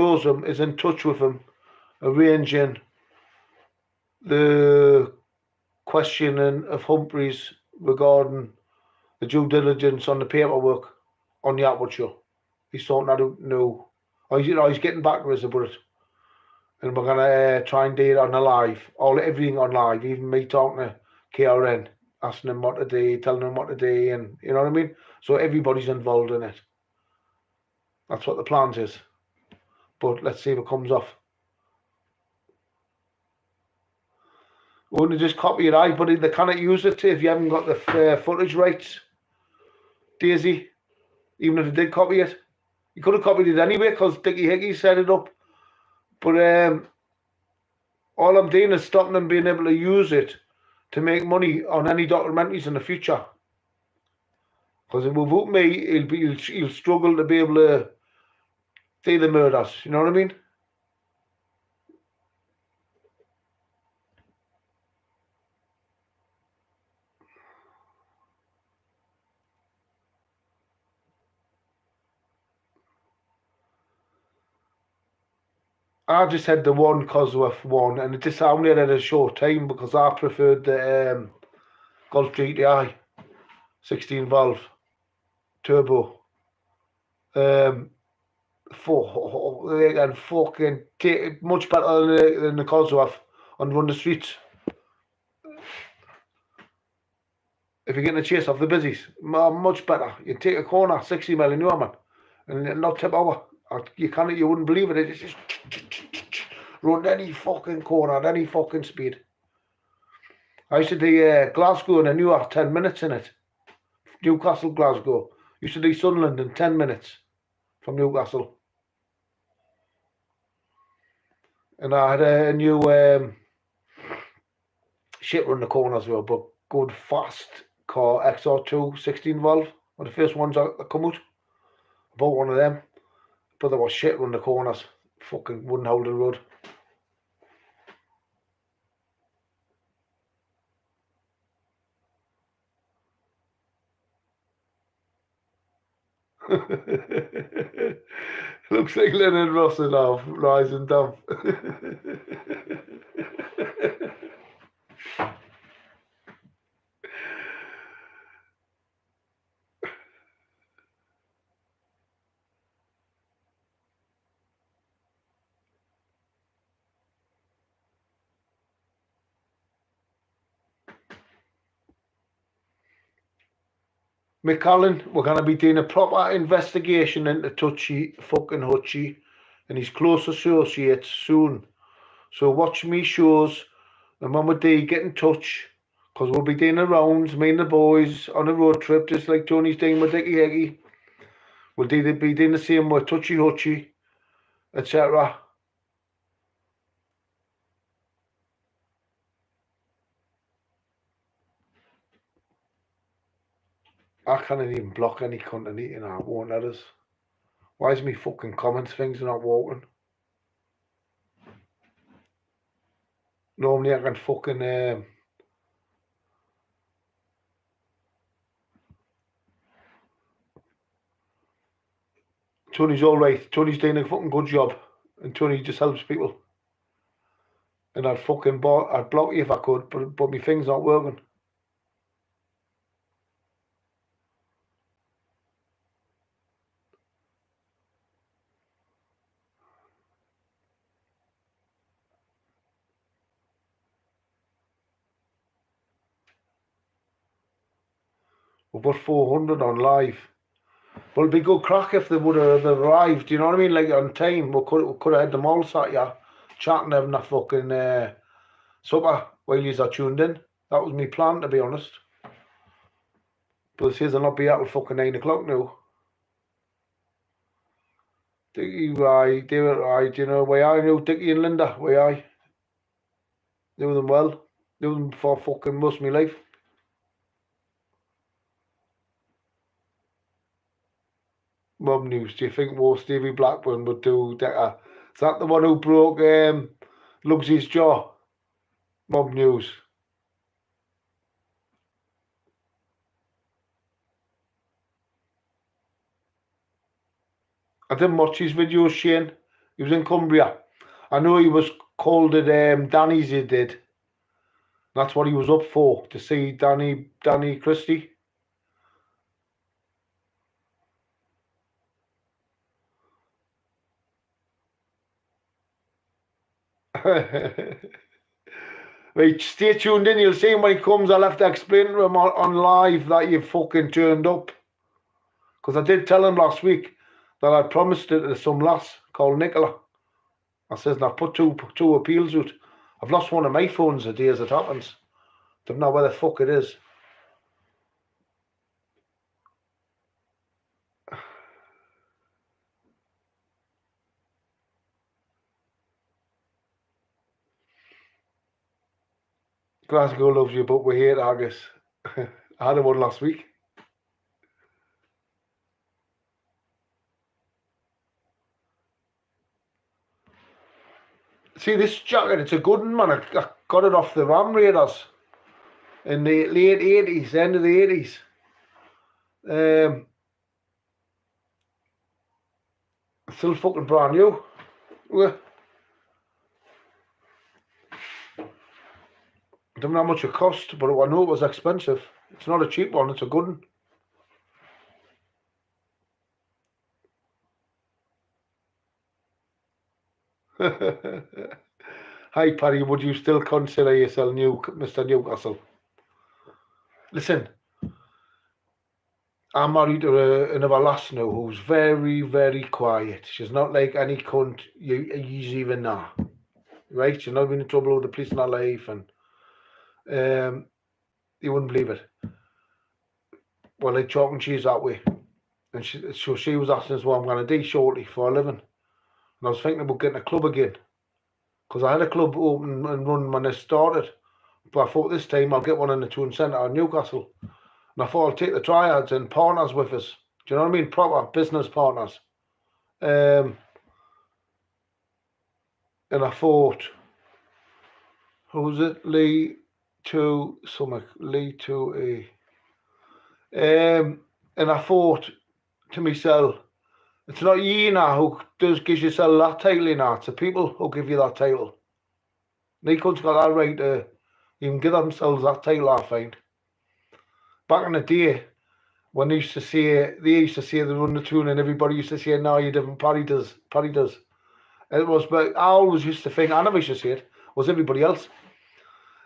knows him, is in touch with him, arranging the questioning of Humphreys regarding the due diligence on the paperwork on the Atwood show. He's sorting that out now. He's getting back to us about it. And we're going to try and do it on a live. Everything on live, even me talking to KRN, asking him what to do, telling him what to do, and you know what I mean? So everybody's involved in it. That's what the plans is. But let's see if it comes off. Wouldn't just copy it out, but they cannot use it if you haven't got the footage rights. Daisy, even if they did copy it, you could have copied it anyway because Dickie Hickey set it up. But all I'm doing is stopping them being able to use it to make money on any documentaries in the future. Because without me, he'll struggle to be able to do the murders. You know what I mean? I just had the one Cosworth one, and it just only had a short time because I preferred the Golf GTI 16 valve turbo. And fucking much better than the Cosworth on the streets. If you're getting a chase off the busies, much better. You take a corner, 60 mile an hour, man, and not tip over. You wouldn't believe it. It's just run any fucking corner at any fucking speed. I used to do Glasgow and I knew I had 10 minutes in it. Newcastle, Glasgow. Used to do Sunderland in 10 minutes from Newcastle. And I had a new shit run the corners well, but good fast car XR2 16 valve. One of the first ones that come out. I bought one of them. But there was shit run the corners. Fucking wouldn't hold the road. Looks like Leonard Rossinoff rising down. Mick Allen, we're going to be doing a proper investigation into Touchy fucking Hutchie and his close associates soon. So watch me shows, and when we do, get in touch, because we'll be doing the rounds, me and the boys, on a road trip, just like Tony's doing with Dickie Heggie. We'll be doing the same with Touchy Hutchie, etc. I can't even block any content, you know, won't let us. Why is me fucking comments things not working? Normally I can fucking Tony's alright. Tony's doing a fucking good job. And Tony just helps people. And I'd block you if I could, but my thing's not working. We've got 400 on live. Well, it'd be good crack if they would have arrived, you know what I mean? Like on time. We could have had them all sat here chatting, having a fucking supper while you are tuned in. That was my plan, to be honest. But it says I'll not be out till fucking 9 o'clock now. Dickie, right, do it right, you know, where I knew Dickie and Linda, where I knew them well. Knew them for fucking most of my life. Mum news, do you think more Stevie Blackburn would do better? Is that the one who broke Lugsy's jaw? Mum news. I didn't watch his videos, Shane. He was in Cumbria. I know he was called at Danny's, he did. That's what he was up for, to see Danny Christie. Right, stay tuned in. You'll see him when he comes. I'll have to explain to him on live that you've fucking turned up. Because I did tell him last week that I'd promised it to some lass called Nicola. I says, and I've put two appeals out. I've lost one of my phones a day as it happens. Don't know where the fuck it is. Glasgow loves you, but we hate Argus. I had one last week. See this jacket, it's a good one, man. I got it off the Ram Raiders in the late 80s, end of the 80s. Still fucking brand new. I don't know how much it cost, but I know it was expensive. It's not a cheap one, it's a good one. Hi Paddy, would you still consider yourself Mr. Newcastle? Listen, I'm married to another lass now who's very, very quiet. She's not like any cunt you even know. Right? She's not been in trouble with the police in her life, and you wouldn't believe it. Well, like chalk and cheese that way. And she was asking us what I'm going to do shortly for a living. And I was thinking about getting a club again. Because I had a club open and run when I started. But I thought this time I'll get one in the town centre in Newcastle. And I thought I'll take the triads and partners with us. Do you know what I mean? Proper business partners. And I thought, who was it? Lee to a. And I thought to myself, it's not you now who gives yourself that title now. It's the people who give you that title. Nico's got that right to even give themselves that title, I find. Back in the day, when they used to say they run the tune, and everybody used to say, no, you didn't, Paddy does. It was, but I always used to think, I never used to say it, was everybody else.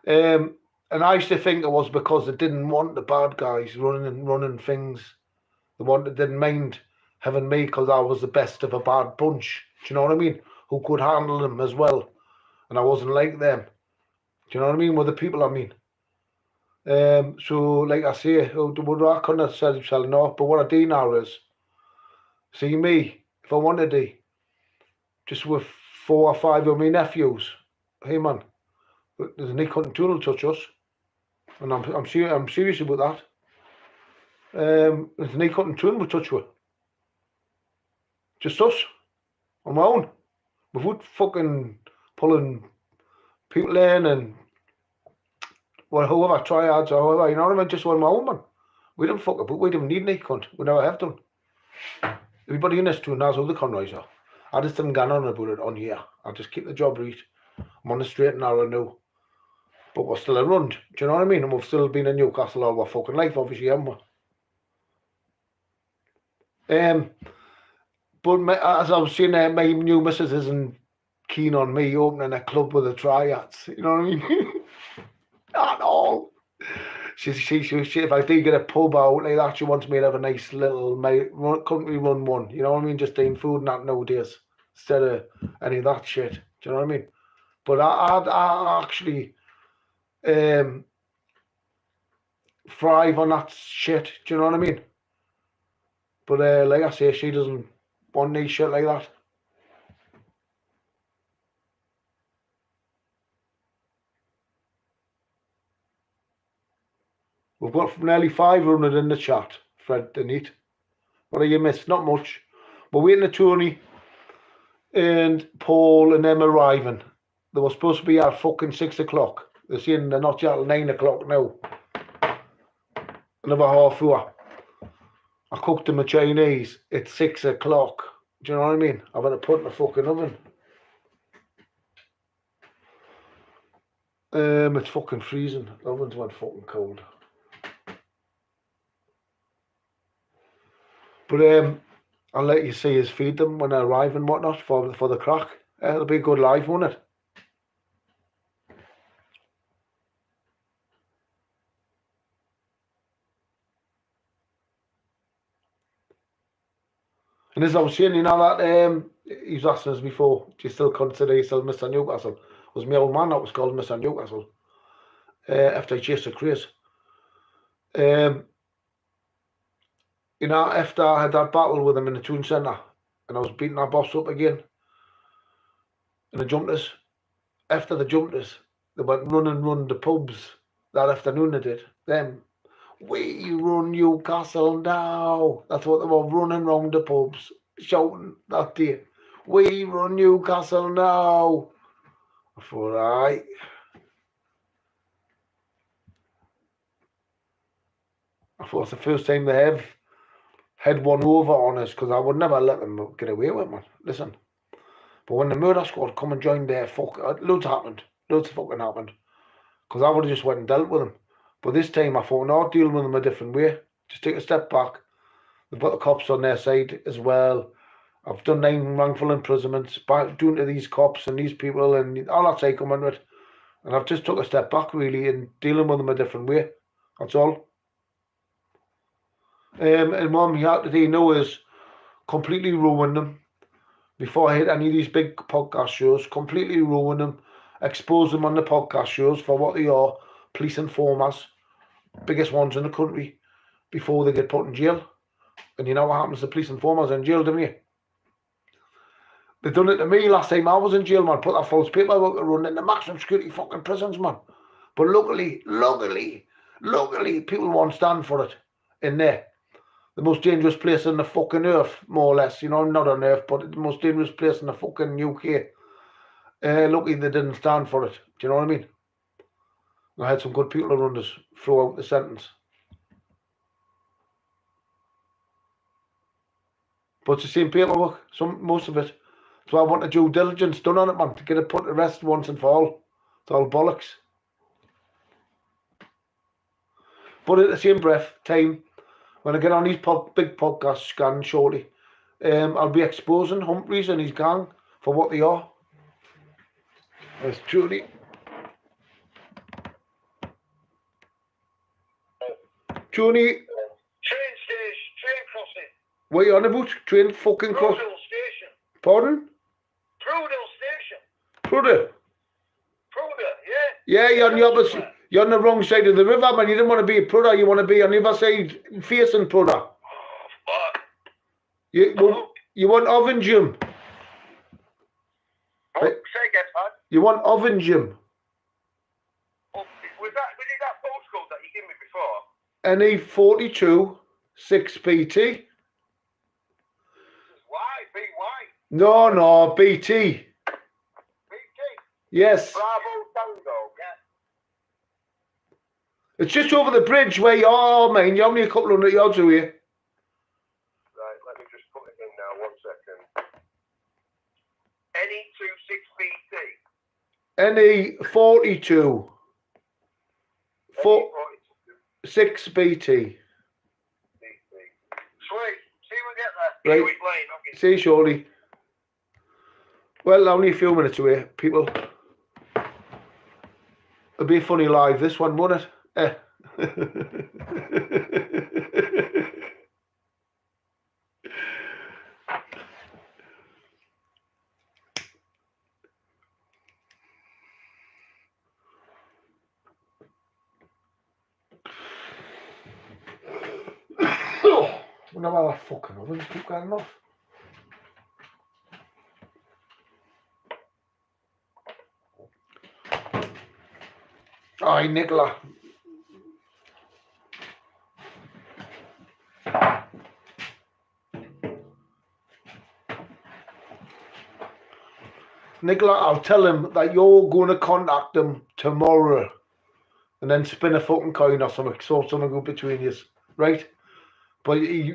And I used to think it was because they didn't want the bad guys running things. They didn't mind having me because I was the best of a bad bunch. Do you know what I mean? Who could handle them as well. And I wasn't like them. Do you know what I mean? With the people I mean. So, like I say, I couldn't have said no, but what I do now is, see me, if I wanted to, just with 4 or 5 of my nephews, hey man, there's a Nick Hunting tool touch us. And I'm serious about that. There's a Nick Hunting tool will touch you. Just us, on my own. Without fucking pulling people in and whoever triads or whoever, you know what I mean? Just on my own, man. We don't fuck about, we don't need any cunt. We never have done. Everybody in this tune knows who the Conroys are. I just didn't get on about it on here. I just keep the job right. I'm on the straight and narrow now. But we're still around. Do you know what I mean? And we've still been in Newcastle all our fucking life, obviously, haven't we? But as I was saying, my new missus isn't keen on me opening a club with the triads. You know what I mean? At all. She, if I do get a pub out like that, she wants me to have a nice little country run one. You know what I mean? Just eating food and that nowadays instead of any of that shit. Do you know what I mean? But I actually thrive on that shit. Do you know what I mean? But like I say, she doesn't want any shit like that. We've got nearly 500 in the chat, Fred the Neat. What have you missed? Not much. We're waiting for Tony and Paul and them arriving. They were supposed to be at fucking 6 o'clock. They're saying they're not yet at 9 o'clock now. Another half hour. I cooked them a Chinese at 6 o'clock. Do you know what I mean? I better put in the fucking oven. It's fucking freezing. That one's went fucking cold. But I'll let you see us feed them when they arrive and whatnot for the crack. It'll be a good live, won't it? And as I was saying, you know that he was asking us before, do you still consider yourself Mr. Newcastle? It was my old man that was called Mr. Newcastle after I chased the craze. You know, after I had that battle with him in the Toon Centre and I was beating that boss up again and they jumped us. After they jumped us, they went run the pubs that afternoon. They did. Them, we run Newcastle now. That's what they were, running round the pubs, shouting that day. We run Newcastle now. I thought, aye. I thought it's the first time they have had one over on us, because I would never let them get away with it, man. Listen. But when the murder squad come and joined there, loads happened. Loads fucking happened. Because I would have just went and dealt with them. But this time I thought, no, deal with them a different way. Just take a step back. They've got the cops on their side as well. I've done 9 wrongful imprisonments doing to these cops and these people and all that side coming with it. And I've just took a step back really and dealing with them a different way. That's all. And what we have to do now is completely ruin them. Before I hit any of these big podcast shows, completely ruin them, expose them on the podcast shows for what they are, police informers, biggest ones in the country, before they get put in jail. And you know what happens to police informers in jail, don't you? They done it to me last time I was in jail, man. Put that false paperwork to run in the maximum security fucking prisons, man. But luckily, people won't stand for it in there. The most dangerous place on the fucking earth, more or less. You know, not on earth, but the most dangerous place in the fucking UK. Lucky they didn't stand for it. Do you know what I mean? I had some good people around us throughout the sentence. But it's the same paperwork, most of it. So I want the due diligence done on it, man, to get it put to rest once and for all. It's all bollocks. But at the same time, when I get on these big podcast scans shortly, I'll be exposing Humphreys and his gang for what they are. There's truly. Truly. Train station, train crossing. What are you on about? Train fucking crossing. Prudhill station. Pardon? Prudhill station. Prudhill? Prudhill, Yeah, yeah. you're on the wrong side of the river, man. You didn't want to be at Prudhill, you want to be on the other side facing Prudhill. Oh, fuck. You want Ovenjum. Oh, say again, Pad. You want Ovenjum. Oh, was it that postcode that you gave me before? NE 42 6BT. Why? BY? No, BT. BT? Yes. Bravo Tango, yeah. It's just over the bridge where you are, man. You're only a couple hundred yards away. Right, let me just put it in now, 1 second. NE26BT. NE 42 6BT. Sweet. See we get there. Right. Kiwi Lane, okay. See you shortly. Well, only a few minutes away, people. It'll be a funny live, this one, won't it? I wonder why that fucking oven's keep going off. Aye, Nicola. Nicola, I'll tell him that you're going to contact him tomorrow and then spin a fucking coin or something, sort something good between you, right? But